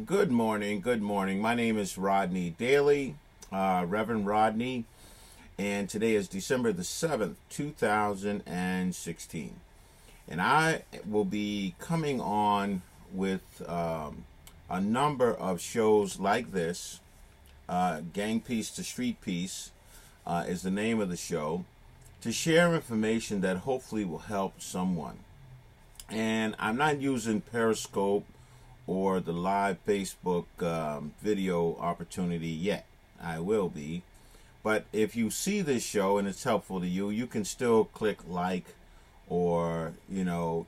Good morning. Good morning. My name is Rodney Dailey, Reverend Rodney, and today is December the 7th, 2016. And I will be coming on with a number of shows like this. Gang Peace to Street Peace is the name of the show, to share information that hopefully will help someone. And I'm not using Periscope or the live Facebook video opportunity yet. I will be. But if you see this show and it's helpful to you, you can still click like or,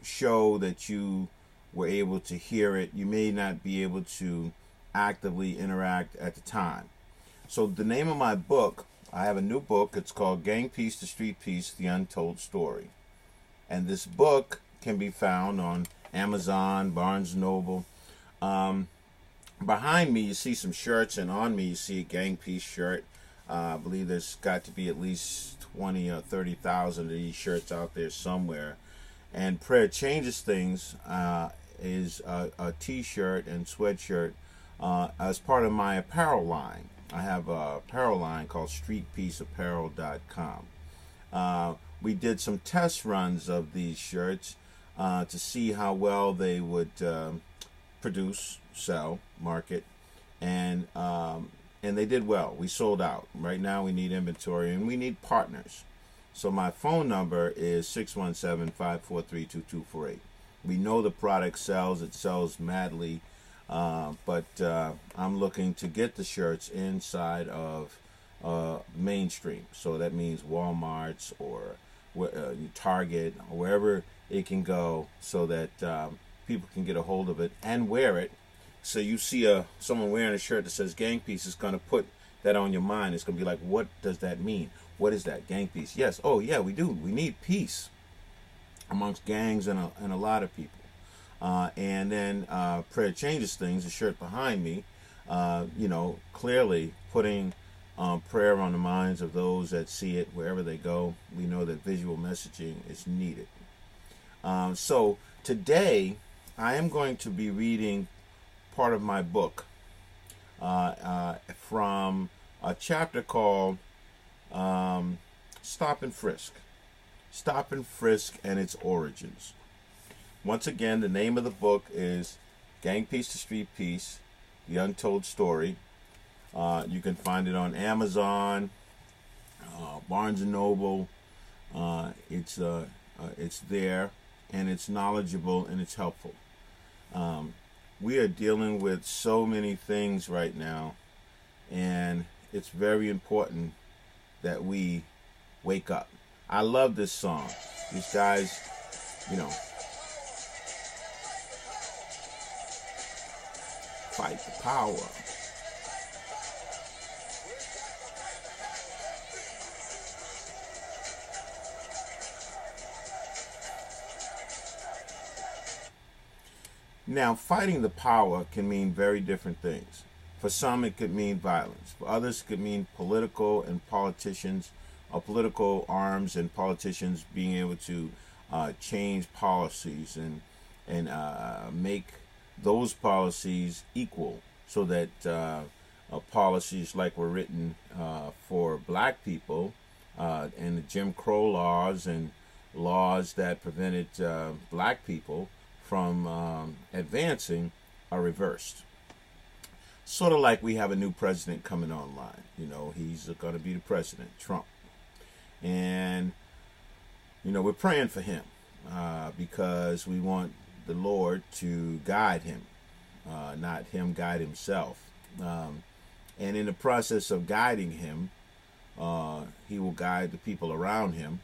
show that you were able to hear it. You may not be able to actively interact at the time. So the name of my book, I have a new book. It's called Gang Peace to Street Peace, The Untold Story. And this book can be found on Amazon, Barnes & Noble. Behind me you see some shirts, and on me you see a Gang Peace shirt. I believe there's got to be at least 20 or 30,000 of these shirts out there somewhere. And Prayer Changes Things is a t-shirt and sweatshirt as part of my apparel line. I have a apparel line called streetpeaceapparel.com. We did some test runs of these shirts to see how well they would produce, sell, market, and they did well. We sold out. Right now we need inventory and we need partners. So my phone number is 617-543-2248. We know the product sells. It sells madly, but I'm looking to get the shirts inside of mainstream. So that means Walmart's or Target, or wherever it can go, so that people can get a hold of it and wear it. So you see someone wearing a shirt that says Gang Peace, is going to put that on your mind. It's going to be like, what does that mean? What is that? Gang Peace. Yes. Oh, yeah, we do. We need peace amongst gangs and a lot of people. And then Prayer Changes Things, the shirt behind me, clearly putting prayer on the minds of those that see it wherever they go. We know that visual messaging is needed. So today I am going to be reading part of my book from a chapter called Stop and Frisk. Stop and Frisk and Its Origins. Once again, the name of the book is Gang Peace to Street Peace, The Untold Story. You can find it on Amazon, Barnes & Noble. It's there, and it's knowledgeable and it's helpful. We are dealing with so many things right now, and it's very important that we wake up. I love this song. These guys, fight the power. Now, fighting the power can mean very different things. For some, it could mean violence. For others, it could mean political arms and politicians being able to change policies and make those policies equal, so that policies like were written for black people and the Jim Crow laws and laws that prevented black people from advancing are reversed. Sort of like we have a new president coming online. He's going to be the president, Trump. And, we're praying for him because we want the Lord to guide him, not him guide himself. And in the process of guiding him, he will guide the people around him,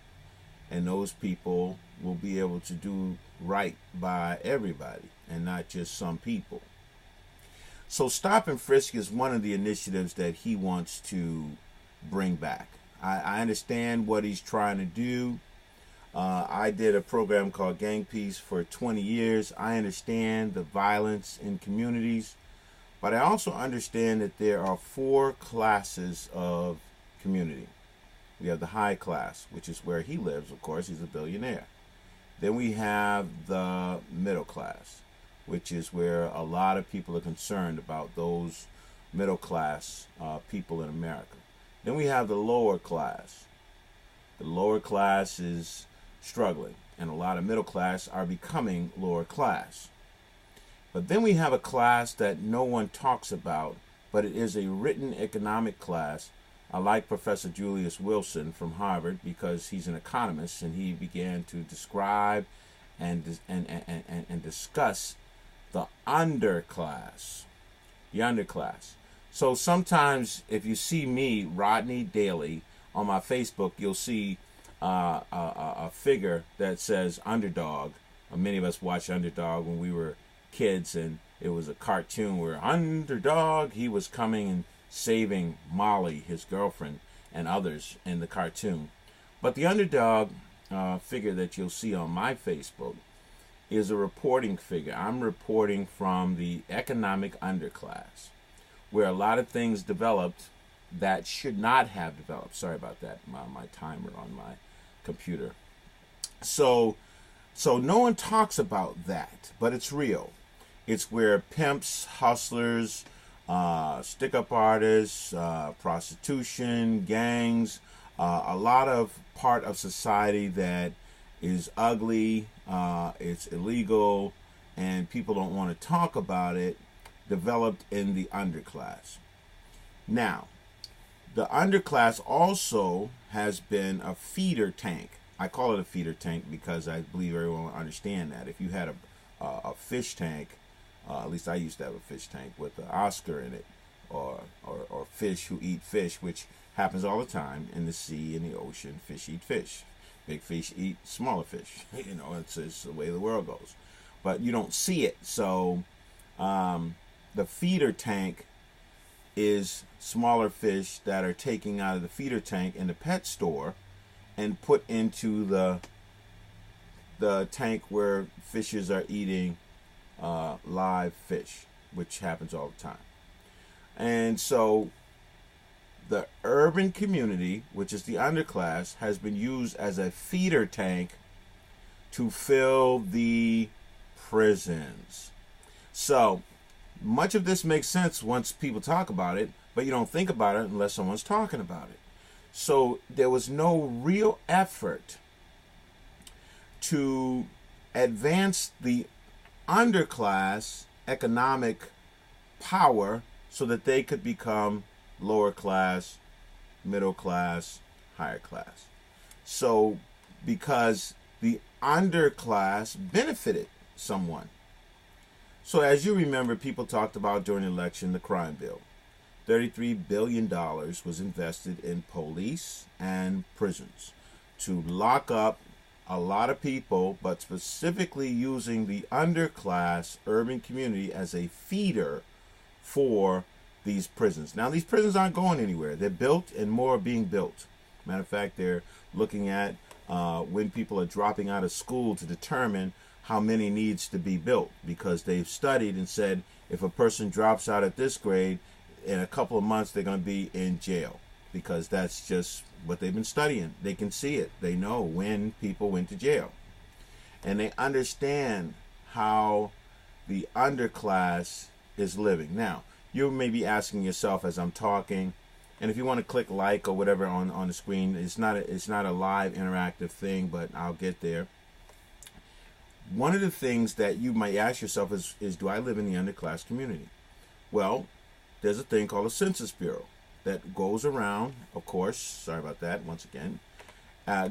and those people will be able to do right by everybody and not just some people. So Stop and Frisk is one of the initiatives that he wants to bring back. I understand what he's trying to do. I did a program called Gang Peace for 20 years. I understand the violence in communities, but I also understand that there are 4 classes of community. We have the high class, which is where he lives, of course. He's a billionaire. Then we have the middle class. which is where a lot of people are concerned about those middle class people in America. Then we have the lower class. The lower class is struggling, and a lot of middle class are becoming lower class. But then we have a class that no one talks about, but it is a written economic class. I like Professor Julius Wilson from Harvard because he's an economist, and he began to describe and discuss the underclass. The underclass. So sometimes if you see me, Rodney, Dailey, on my Facebook, you'll see a figure that says underdog. Many of us watched Underdog when we were kids, and it was a cartoon where Underdog, he was coming and saving Molly, his girlfriend, and others in the cartoon. But the underdog figure that you'll see on my Facebook is a reporting figure. I'm reporting from the economic underclass, where a lot of things developed that should not have developed. Sorry about that, my timer on my computer. So no one talks about that, but it's real. It's where pimps, hustlers, stick-up artists, prostitution, gangs, a lot of part of society that is ugly, it's illegal, and people don't want to talk about it, developed in the underclass. Now, the underclass also has been a feeder tank. I call it a feeder tank because I believe everyone will understand that. If you had a fish tank, at least I used to have a fish tank with an Oscar in it, or fish who eat fish, which happens all the time in the sea, in the ocean. Fish eat fish. Big fish eat smaller fish. You know, it's the way the world goes. But you don't see it. So the feeder tank is smaller fish that are taken out of the feeder tank in the pet store and put into the tank where fishes are eating live fish, which happens all the time. And so the urban community, which is the underclass, has been used as a feeder tank to fill the prisons. So much of this makes sense once people talk about it, but you don't think about it unless someone's talking about it. So there was no real effort to advance the underclass economic power so that they could become lower class, middle class, higher class. So because the underclass benefited someone. So as you remember, people talked about during the election the crime bill. $33 billion was invested in police and prisons to lock up a lot of people, but specifically using the underclass urban community as a feeder for these prisons. Now, these prisons aren't going anywhere. They're built, and more are being built. Matter of fact, they're looking at when people are dropping out of school to determine how many needs to be built, because they've studied and said if a person drops out at this grade, in a couple of months they're going to be in jail, because that's just what they've been studying. They can see it. They know when people went to jail. And they understand how the underclass is living. Now, you may be asking yourself as I'm talking, and if you want to click like or whatever on the screen, it's not a live interactive thing, but I'll get there. One of the things that you might ask yourself is do I live in the underclass community? Well, there's a thing called a Census Bureau that goes around, of course, sorry about that once again,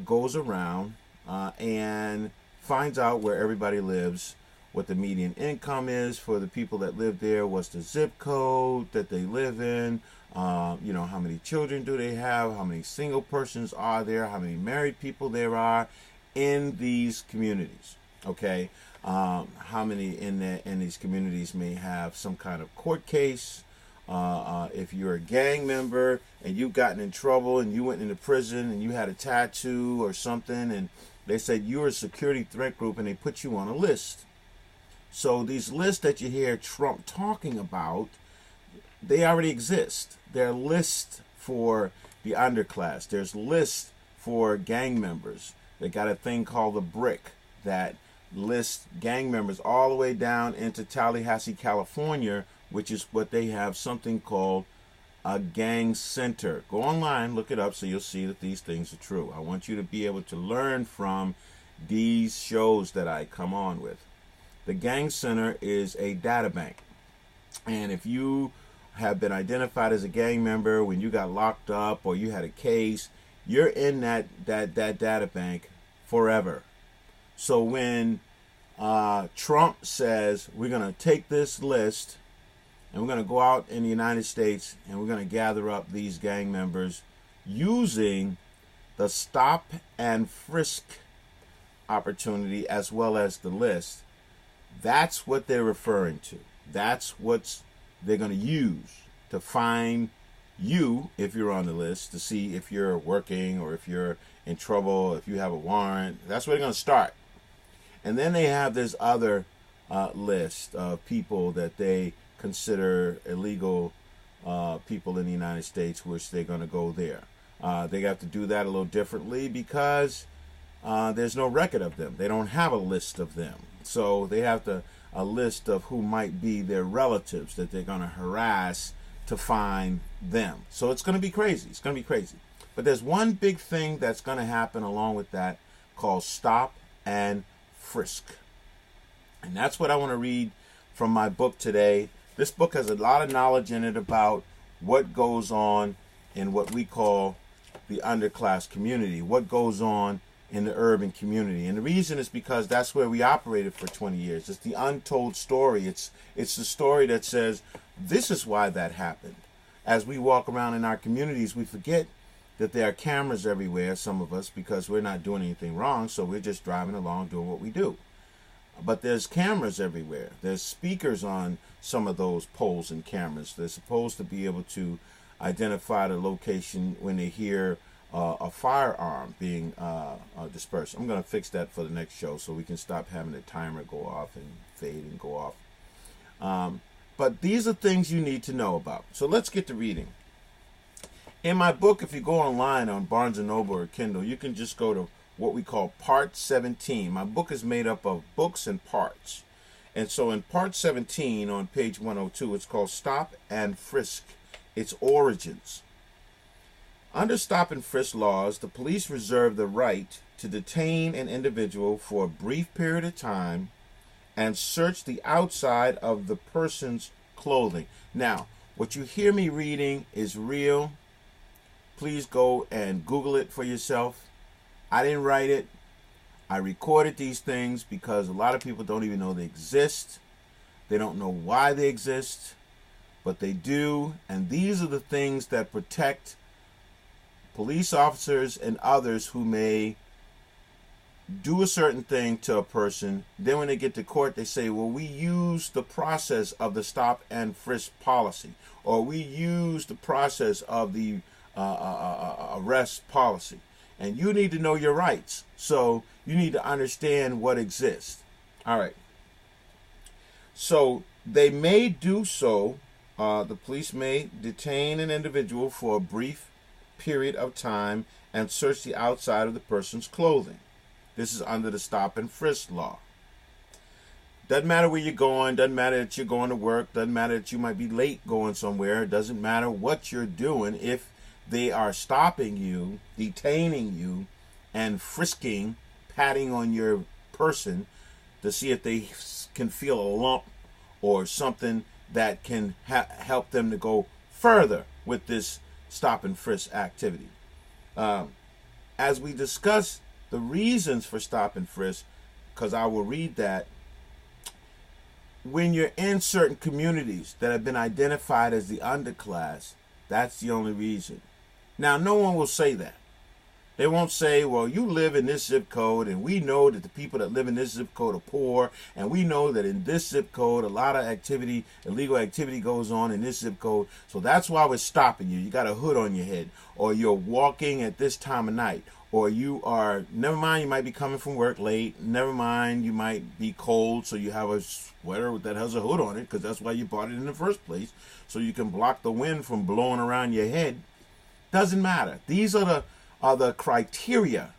goes around and finds out where everybody lives, what the median income is for the people that live there, what's the zip code that they live in, you know, how many children do they have, how many single persons are there, how many married people there are in these communities, okay? How many in these communities may have some kind of court case. If you're a gang member and you've gotten in trouble and you went into prison and you had a tattoo or something and they said you're a security threat group and they put you on a list. So these lists that you hear Trump talking about, they already exist. There are lists for the underclass. There's lists for gang members. They got a thing called the brick that lists gang members all the way down into Tallahassee, California, which is what they have something called a gang center. Go online, look it up, so you'll see that these things are true. I want you to be able to learn from these shows that I come on with. The gang center is a data bank. And if you have been identified as a gang member when you got locked up or you had a case, you're in that data bank forever. So when Trump says we're going to take this list and we're going to go out in the United States and we're going to gather up these gang members using the stop and frisk opportunity as well as the list, that's what they're referring to. That's what they're going to use to find you if you're on the list, to see if you're working or if you're in trouble, if you have a warrant. That's where they're going to start. And then they have this other list of people that they consider illegal people in the United States, which they're going to go there. They have to do that a little differently because there's no record of them. They don't have a list of them. So they have a list of who might be their relatives that they're going to harass to find them. So it's going to be crazy. It's going to be crazy. But there's one big thing that's going to happen along with that called stop and frisk. And that's what I want to read from my book today. This book has a lot of knowledge in it about what goes on in what we call the underclass community, what goes on in the urban community. And the reason is because that's where we operated for 20 years. It's the untold story. It's the story that says, this is why that happened. As we walk around in our communities, we forget that there are cameras everywhere, some of us, because we're not doing anything wrong, so we're just driving along doing what we do. But there's cameras everywhere. There's speakers on some of those poles and cameras. They're supposed to be able to identify the location when they hear a firearm being dispersed. I'm going to fix that for the next show so we can stop having the timer go off and fade and go off. But these are things you need to know about. So let's get to reading. In my book, if you go online on Barnes & Noble or Kindle, you can just go to what we call Part 17. My book is made up of books and parts. And so in Part 17 on page 102, it's called Stop and Frisk, Its Origins. Under stop and frisk laws, the police reserve the right to detain an individual for a brief period of time and search the outside of the person's clothing. Now, what you hear me reading is real. Please go and Google it for yourself. I didn't write it. I recorded these things because a lot of people don't even know they exist. They don't know why they exist, but they do. And these are the things that protect police officers and others who may do a certain thing to a person. Then when they get to court, they say, well, we use the process of the stop and frisk policy, or we use the process of the arrest policy. And you need to know your rights. So you need to understand what exists. All right. So they may do so. The police may detain an individual for a brief period of time and search the outside of the person's clothing. This is under the stop and frisk law. Doesn't matter where you're going. Doesn't matter that you're going to work. Doesn't matter that you might be late going somewhere. Doesn't matter what you're doing. If they are stopping you, detaining you, and frisking, patting on your person to see if they can feel a lump or something that can help them to go further with this stop and frisk activity. As we discuss the reasons for stop and frisk, because I will read that, when you're in certain communities that have been identified as the underclass, that's the only reason. Now, no one will say that. They won't say, well, you live in this zip code, and we know that the people that live in this zip code are poor, and we know that in this zip code, a lot of activity, illegal activity goes on in this zip code, so that's why we're stopping you. You got a hood on your head, or you're walking at this time of night, or you are, never mind, you might be coming from work late, never mind, you might be cold, so you have a sweater that has a hood on it, because that's why you bought it in the first place, so you can block the wind from blowing around your head. Doesn't matter. These are the criteria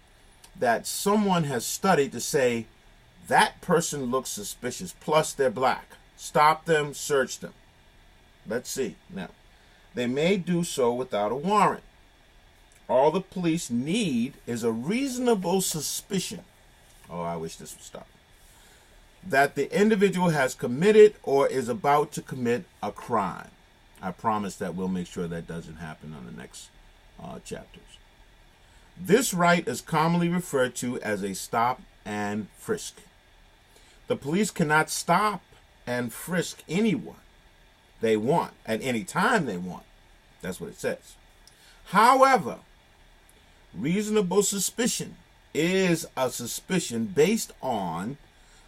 that someone has studied to say That person looks suspicious, plus they're black. Stop them, search them. Let's see. Now, they may do so without a warrant. All the police need is a reasonable suspicion. Oh, I wish this would stop. That the individual has committed or is about to commit a crime. I promise that we'll make sure that doesn't happen on the next chapters. This right is commonly referred to as a stop and frisk. The police cannot stop and frisk anyone they want at any time they want. That's what it says. However, reasonable suspicion is a suspicion based on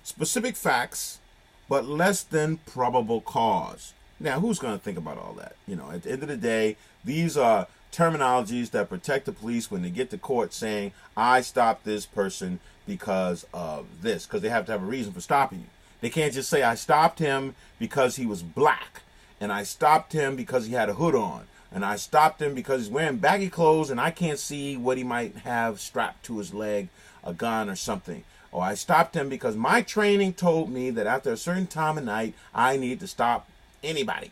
specific facts, but less than probable cause. Now, who's going to think about all that? You know, at the end of the day, these are terminologies that protect the police when they get to court saying, I stopped this person because of this, because they have to have a reason for stopping you. They can't just say, I stopped him because he was black, and I stopped him because he had a hood on, and I stopped him because he's wearing baggy clothes and I can't see what he might have strapped to his leg, a gun or something. Or I stopped him because my training told me that after a certain time of night, I need to stop anybody.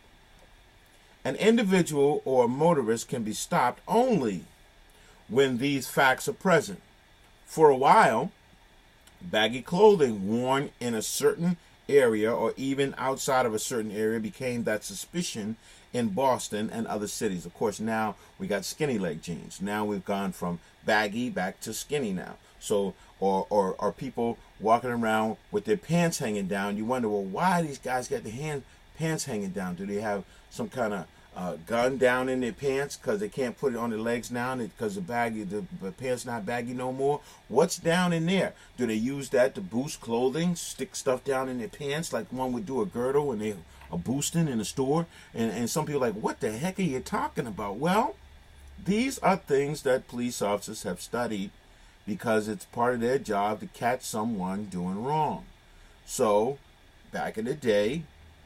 An individual or a motorist can be stopped only when these facts are present. For a while, baggy clothing worn in a certain area or even outside of a certain area became that suspicion in Boston and other cities. Of course, now we got skinny leg jeans. Now we've gone from baggy back to skinny now. So, or people walking around with their pants hanging down. You wonder, well, why these guys got their pants hanging down? Do they have some kind of gun down in their pants because they can't put it on their legs now because the pants not baggy no more? What's down in there? Do they use that to boost clothing, stick stuff down in their pants like one would do a girdle when they are boosting in a store? And some people are like, what the heck are you talking about? Well, these are things that police officers have studied because it's part of their job to catch someone doing wrong. So back in the day,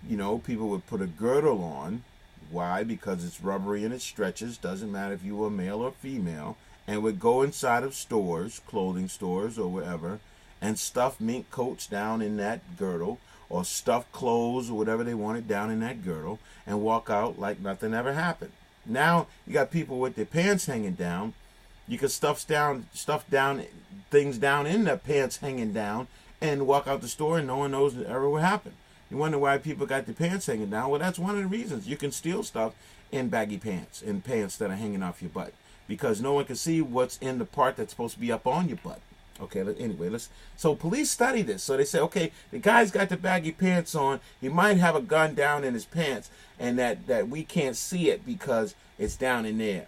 you know, people would put a girdle on. Why? Because it's rubbery and it stretches. Doesn't matter if you were male or female. And would go inside of stores, clothing stores or wherever, and stuff mink coats down in that girdle, or stuff clothes or whatever they wanted down in that girdle, and walk out like nothing ever happened. Now you got people with their pants hanging down. You can stuff things down in their pants hanging down and walk out the store and no one knows ever what happened. You wonder why people got their pants hanging down. Well, that's one of the reasons. You can steal stuff in baggy pants, in pants that are hanging off your butt, because no one can see what's in the part that's supposed to be up on your butt. Okay, anyway, so police study this. So they say, okay, the guy's got the baggy pants on. He might have a gun down in his pants, and that we can't see it because it's down in there.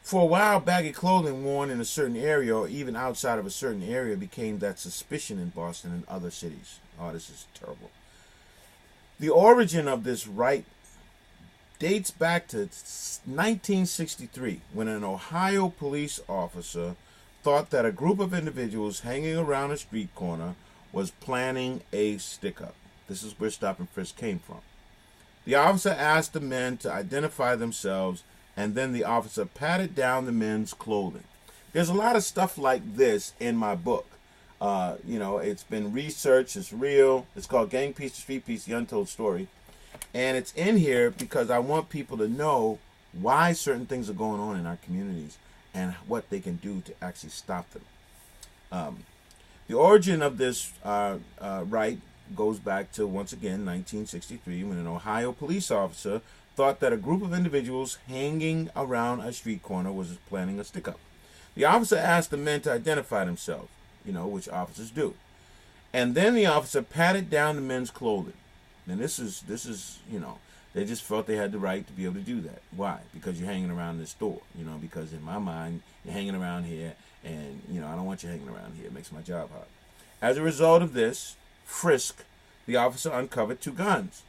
For a while, baggy clothing worn in a certain area or even outside of a certain area became that suspicion in Boston and other cities. Oh, this is terrible. The origin of this right dates back to 1963, when an Ohio police officer thought that a group of individuals hanging around a street corner was planning a stick-up. This is where stop and frisk came from. The officer asked the men to identify themselves, and then the officer patted down the men's clothing. There's a lot of stuff like this in my book. You know, it's been researched, it's real. It's called Gang Peace to Street Peace, The Untold Story. And it's in here because I want people to know why certain things are going on in our communities and what they can do to actually stop them. The origin of this right goes back to, once again, 1963, when an Ohio police officer thought that a group of individuals hanging around a street corner was planning a stick-up. The officer asked the men to identify themselves, you know, which officers do. And then the officer patted down the men's clothing. And this is, you know, they just felt they had the right to be able to do that. Why? Because you're hanging around this store, you know, because in my mind, you're hanging around here, and, you know, I don't want you hanging around here. It makes my job hard. As a result of this frisk, the officer uncovered 2 guns.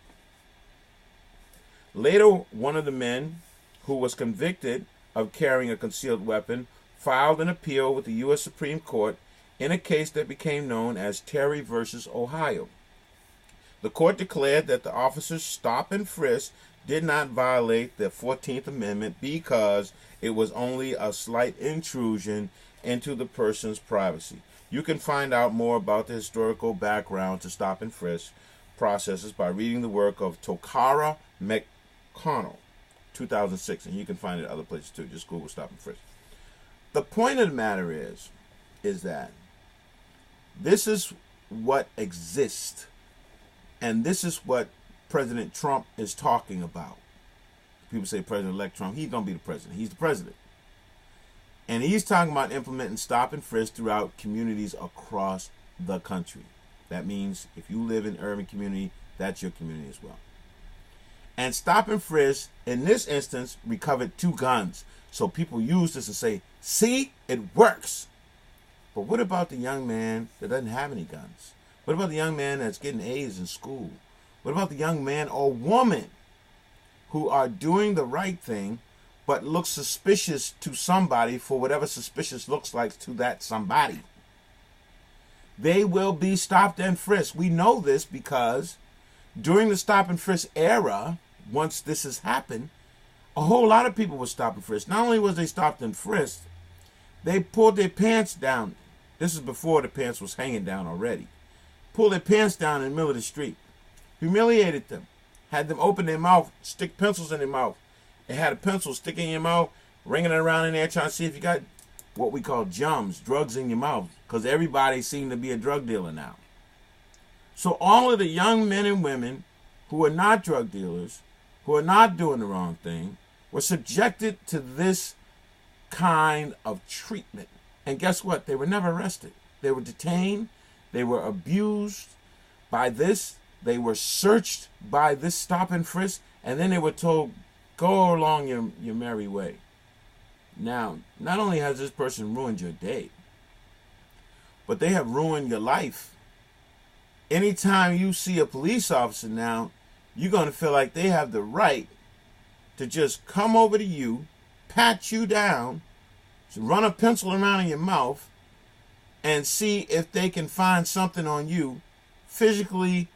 Later, one of the men who was convicted of carrying a concealed weapon filed an appeal with the U.S. Supreme Court in a case that became known as Terry versus Ohio. The court declared that the officer's stop and frisk did not violate the 14th Amendment because it was only a slight intrusion into the person's privacy. You can find out more about the historical background to stop and frisk processes by reading the work of Tokara McConnell, 2006, and you can find it other places too. Just Google stop and frisk. The point of the matter is that this is what exists, and this is what President Trump is talking about. People say President-elect Trump, he's going to be the president. He's the president. And he's talking about implementing stop and frisk throughout communities across the country. That means if you live in an urban community, that's your community as well. And stop and frisk, in this instance, recovered 2 guns. So people use this to say, see, it works. But what about the young man that doesn't have any guns? What about the young man that's getting A's in school? What about the young man or woman who are doing the right thing but look suspicious to somebody for whatever suspicious looks like to that somebody? They will be stopped and frisked. We know this because during the stop and frisk era, once this has happened, a whole lot of people were stopped and frisked. Not only was they stopped and frisked, they pulled their pants down. This is before the pants was hanging down already. Pulled their pants down in the middle of the street. Humiliated them. Had them open their mouth, stick pencils in their mouth. They had a pencil sticking in your mouth, ringing it around in there, trying to see if you got what we call jums, drugs in your mouth. Because everybody seemed to be a drug dealer now. So all of the young men and women who are not drug dealers, who are not doing the wrong thing, were subjected to this kind of treatment. And guess what? They were never arrested. They were detained. They were abused by this. They were searched by this stop and frisk. And then they were told, go along your merry way. Now, not only has this person ruined your day, but they have ruined your life. Anytime you see a police officer now, you're going to feel like they have the right to just come over to you, pat you down, run a pencil around in your mouth, and see if they can find something on you, physically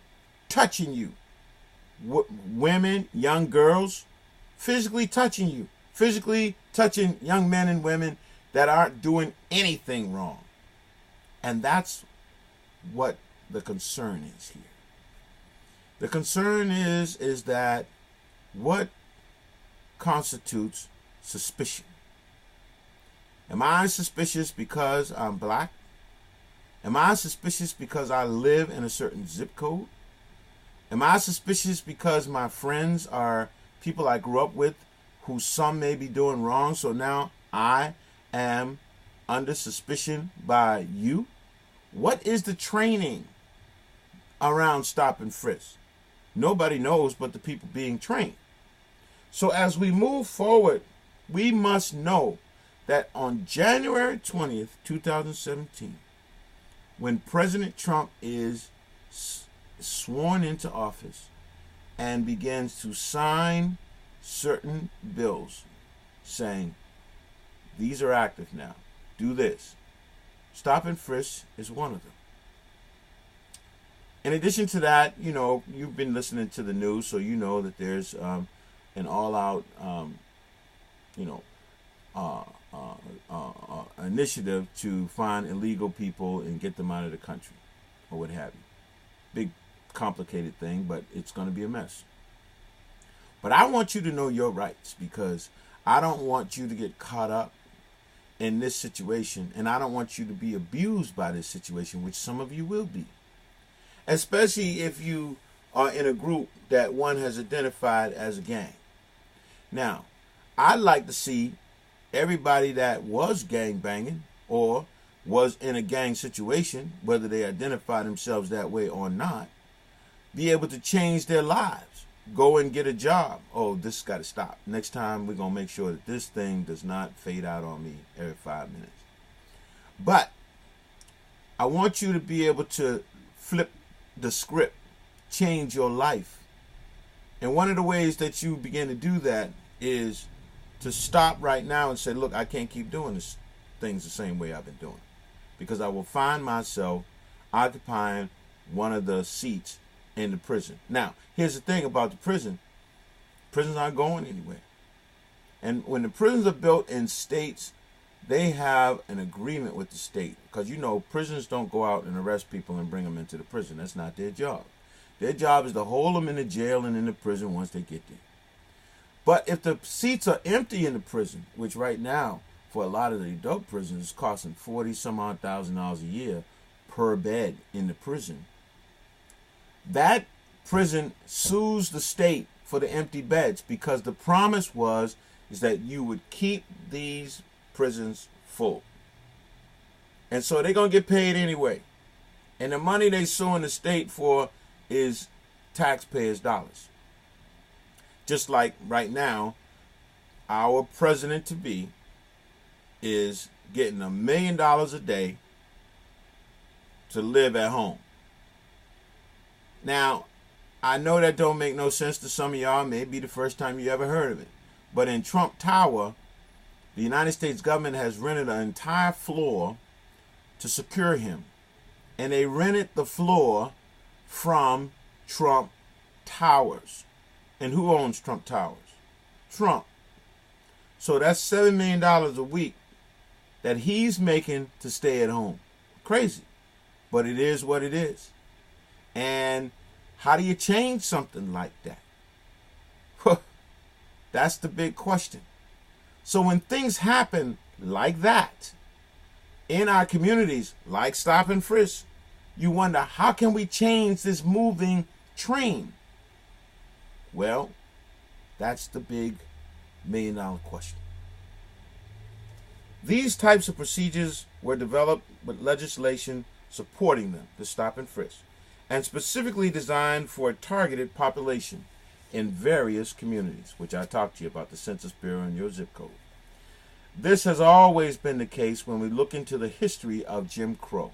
touching you. Women, young girls, physically touching you. Physically touching young men and women that aren't doing anything wrong. And that's what the concern is here. The concern is that what constitutes suspicion? Am I suspicious because I'm black? Am I suspicious because I live in a certain zip code? Am I suspicious because my friends are people I grew up with who some may be doing wrong, so now I am under suspicion by you? What is the training around stop and frisk? Nobody knows but the people being trained. So as we move forward, we must know that on January 20th, 2017, when President Trump is sworn into office and begins to sign certain bills saying, these are active now, do this. Stop and frisk is one of them. In addition to that, you know, you've been listening to the news, so you know that there's an all-out, initiative to find illegal people and get them out of the country, or what have you. Big, complicated thing, but it's going to be a mess. But I want you to know your rights, because I don't want you to get caught up in this situation, and I don't want you to be abused by this situation, which some of you will be. Especially if you are in a group that one has identified as a gang. Now, I'd like to see everybody that was gang banging or was in a gang situation, whether they identify themselves that way or not, be able to change their lives. Go and get a job. Oh, this has got to stop. Next time we're going to make sure that this thing does not fade out on me every 5 minutes. But I want you to be able to flip the script, change your life. And one of the ways that you begin to do that is to stop right now and say, look, I can't keep doing this things the same way I've been doing, because I will find myself occupying one of the seats in the prison. Now, here's the thing about the prison. Prisons aren't going anywhere. And when the prisons are built in states they have an agreement with the state, because prisons don't go out and arrest people and bring them into the prison. That's not their job. Their job is to hold them in the jail and in the prison once they get there. But if the seats are empty in the prison, which right now for a lot of the adult prisons is costing $40,000 a year per bed in the prison, that prison sues the state for the empty beds, because the promise is that you would keep these prisons full. And so they're going to get paid anyway. And the money they suing the state for is taxpayers' dollars. Just like right now, our president-to-be is getting $1 million a day to live at home. Now, I know that don't make no sense to some of y'all. Maybe the first time you ever heard of it. But in Trump Tower, the United States government has rented an entire floor to secure him. And they rented the floor from Trump Towers. And who owns Trump Towers? Trump. So that's $7 million a week that he's making to stay at home. Crazy. But it is what it is. And how do you change something like that? That's the big question. So when things happen like that in our communities, like Stop and Frisk, you wonder, how can we change this moving train? Well, that's the big $1 million question. These types of procedures were developed with legislation supporting them, the Stop and Frisk, and specifically designed for a targeted population in various communities, which I talked to you about, the Census Bureau and your zip code. This has always been the case when we look into the history of Jim Crow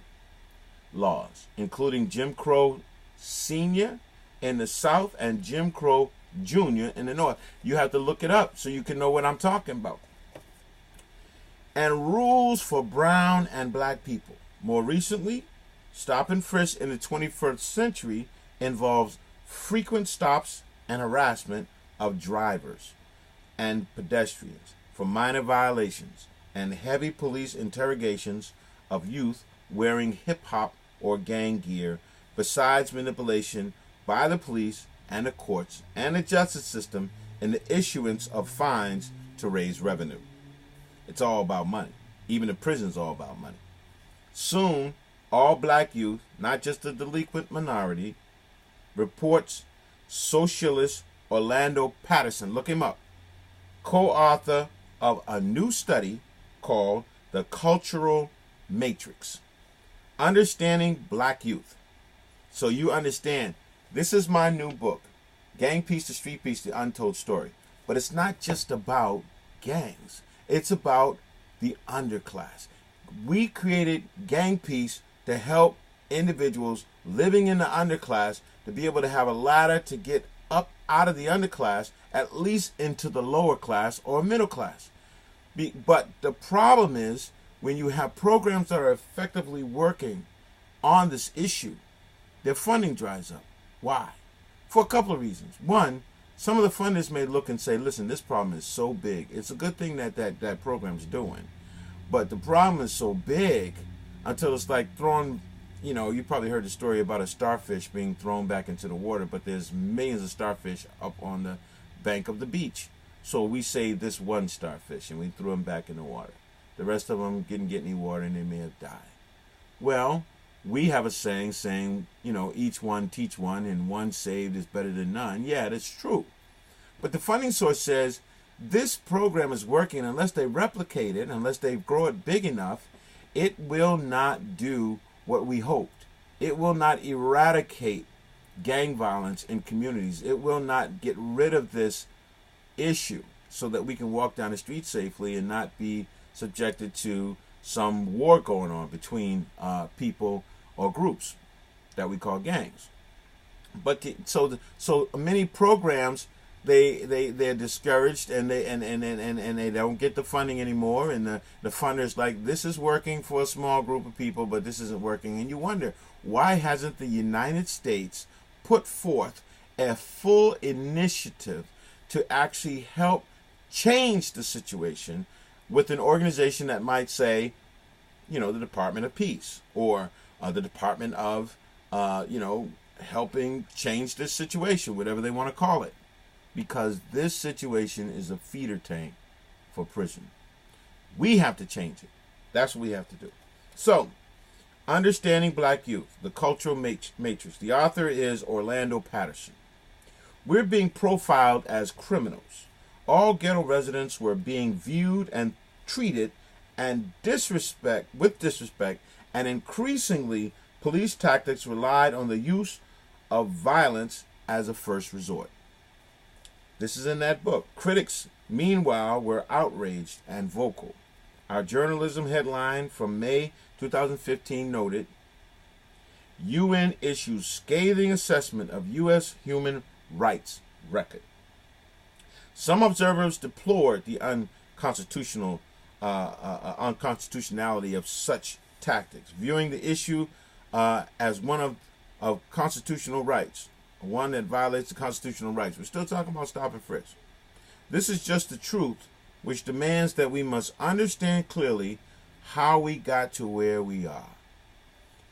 laws, including Jim Crow Senior in the South and Jim Crow Junior in the North. You have to look it up so you can know what I'm talking about. And rules for brown and black people. More recently, Stop and Frisk in the 21st century involves frequent stops and harassment of drivers and pedestrians for minor violations and heavy police interrogations of youth wearing hip-hop or gang gear, besides manipulation by the police and the courts and the justice system in the issuance of fines to raise revenue. It's all about money. Even the prison's all about money. Soon, all black youth, not just the delinquent minority, reports socialist Orlando Patterson, look him up, co-author of a new study called The Cultural Matrix, Understanding Black Youth. So you understand, this is my new book, Gang Peace to Street Peace, The Untold Story. But it's not just about gangs. It's about the underclass. We created Gang Peace to help individuals living in the underclass to be able to have a ladder to get up out of the underclass, at least into the lower class or middle class. But the problem is, when you have programs that are effectively working on this issue, their funding dries up. Why? For a couple of reasons. One, some of the funders may look and say, listen, this problem is so big. It's a good thing that program's doing. But the problem is so big until it's like throwing, you probably heard the story about a starfish being thrown back into the water, but there's millions of starfish up on the bank of the beach. So we saved this one starfish and we threw him back in the water. The rest of them didn't get any water and they may have died. Well, we have a saying, each one teach one, and one saved is better than none. Yeah, that's true. But the funding source says this program is working unless they replicate it, unless they grow it big enough, it will not do what we hoped. It will not eradicate gang violence in communities. It will not get rid of this issue so that we can walk down the street safely and not be subjected to some war going on between people or groups that we call gangs. But so many programs, they're discouraged and they don't get the funding anymore, and the funders like, this is working for a small group of people, but this isn't working. And you wonder, why hasn't the United States put forth a full initiative to actually help change the situation with an organization that might say, the Department of Peace, or the Department of, helping change this situation, whatever they want to call it. Because this situation is a feeder tank for prison. We have to change it. That's what we have to do. So, Understanding Black Youth, the Cultural Matrix. The author is Orlando Patterson. We're being profiled as criminals. All ghetto residents were being viewed and treated with disrespect, and increasingly police tactics relied on the use of violence as a first resort. This is in that book. Critics, meanwhile, were outraged and vocal. Our journalism headline from May 2015 noted, UN issues scathing assessment of U.S. human rights record. Some observers deplored the unconstitutionality of such tactics, viewing the issue as one of constitutional rights, one that violates the constitutional rights. We're still talking about stop and frisk. This is just the truth, which demands that we must understand clearly how we got to where we are,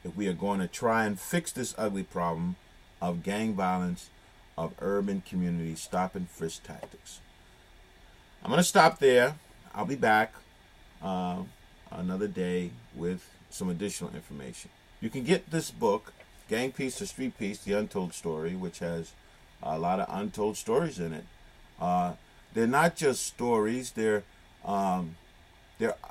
if we are going to try and fix this ugly problem of gang violence, of urban community stop and frisk tactics. I'm going to stop there. I'll be back another day with some additional information. You can get this book, Gang Peace to Street Peace, The Untold Story, which has a lot of untold stories in it. They're not just stories. They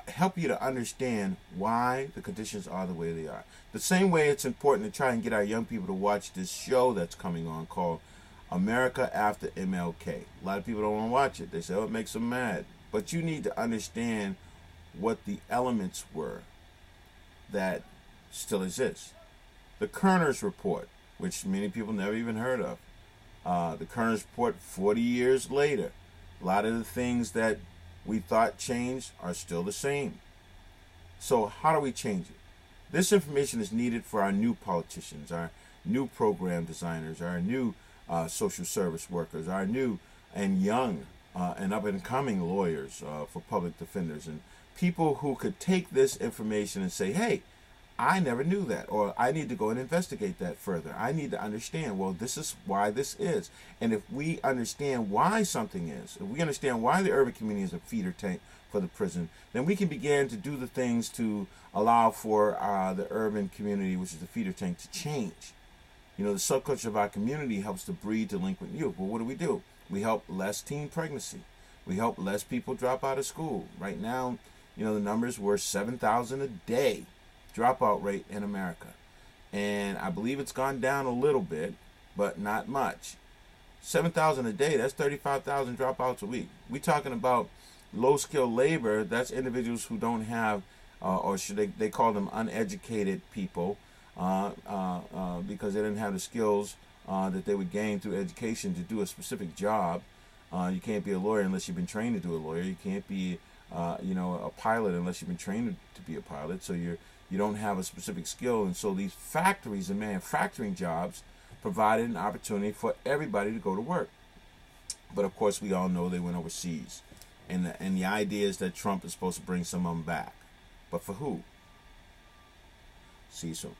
help you to understand why the conditions are the way they are. The same way it's important to try and get our young people to watch this show that's coming on called America After MLK. A lot of people don't want to watch it. They say, oh, it makes them mad. But you need to understand what the elements were that still exist. The Kerner's Report, which many people never even heard of. The Kerner's Report 40 years later. A lot of the things that we thought changed are still the same. So how do we change it? This information is needed for our new politicians, our new program designers, our new social service workers, our new and young and up-and-coming lawyers for public defenders, and people who could take this information and say, hey, I never knew that, or I need to go and investigate that further. I need to understand, well, this is why this is. And if we understand why something is, if we understand why the urban community is a feeder tank for the prison, then we can begin to do the things to allow for the urban community, which is the feeder tank, to change. The subculture of our community helps to breed delinquent youth. Well, what do? We help less teen pregnancy. We help less people drop out of school. Right now, the numbers were 7,000 a day dropout rate in America. And I believe it's gone down a little bit, but not much. 7,000 a day, that's 35,000 dropouts a week. We're talking about low-skilled labor. That's individuals who don't have, or should they call them uneducated people, because they didn't have the skills that they would gain through education to do a specific job. You can't be a lawyer unless you've been trained to do a lawyer. You can't be, a pilot unless you've been trained to be a pilot. So you don't have a specific skill. And so these factories and manufacturing jobs provided an opportunity for everybody to go to work. But of course, we all know they went overseas. And the idea is that Trump is supposed to bring some of them back. But for who? See you soon.